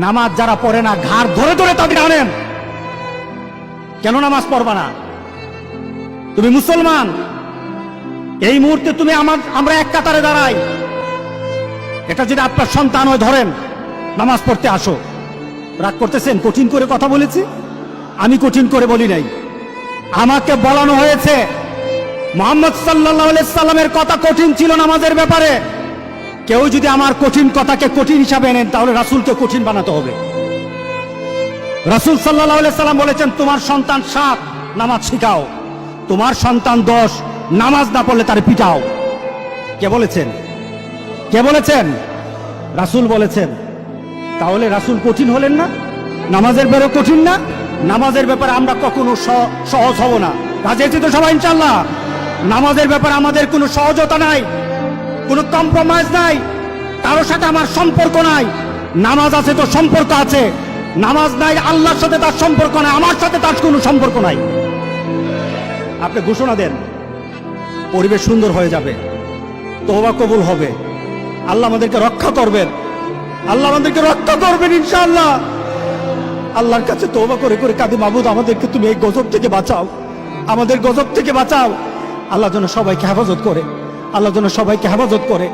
নামাজ যারা পড়ে না ঘাড় ধরে ধরে তাদের আনেন। কেন নামাজ পড়বা না? তুমি মুসলমান, এই মুহূর্তে তুমি আমরা এক কাতারে দাঁড়াই। এটা যদি আপনার সন্তান হয়, ধরেন নামাজ পড়তে আসো। রাগ করতেছেন? কঠিন করে কথা বলেছি? আমি কঠিন করে বলি নাই। আমাকে বলানো হয়েছে মুহাম্মদ সাল্লাল্লাহু আলাইহি সাল্লামের কথা কঠিন ছিল নামাজের ব্যাপারে। কেউ যদি আমার কঠিন কথাকে কঠিন হিসাবে নেন, তাহলে রাসূলকে কঠিন বানাতে হবে। রাসূল সাল্লাল্লাহু আলাইহি সাল্লাম বলেছেন, তোমার সন্তান 7 নামাজ শিখাও, তোমার সন্তান 10 নামাজ না পড়লে তার পিটাও। কে বলেছেন? কে বলেছেন? রাসূল বলেছেন। তাহলে রাসূল কঠিন হলেন না? নামাজের ব্যাপারে কঠিন না? নামাজের ব্যাপারে আমরা কখনো সহজ হব না। রাজি আছি তো সবাই ইনশাআল্লাহ? নামাজের ব্যাপারে আমাদের কোনো সহজতা নাই, কোনো কম্প্রোমাইজ নাই, কারোর সাথে আমার সম্পর্ক নাই। নামাজ আছে তো সম্পর্ক আছে, নামাজ নাই আল্লাহর সাথে তার সম্পর্ক নাই, আমার সাথে তার কোনো সম্পর্ক নাই। আপনি ঘোষণা দেন, পরিবেশ সুন্দর হয়ে যাবে, তওবা কবুল হবে, আল্লাহ আমাদেরকে রক্ষা করবেন, আল্লাহ আমাদেরকে রক্ষা করবেন ইনশাআল্লাহ। আল্লাহর কাছে তওবা করে করে কাঁদি, মাবুদ আমাদেরকে তুমি এই গজব থেকে বাঁচাও, আমাদের গজব থেকে বাঁচাও। আল্লাহ যেন সবাইকে হেফাজত করে, আল্লাহ যেন সবাইকে হেফাজত করে।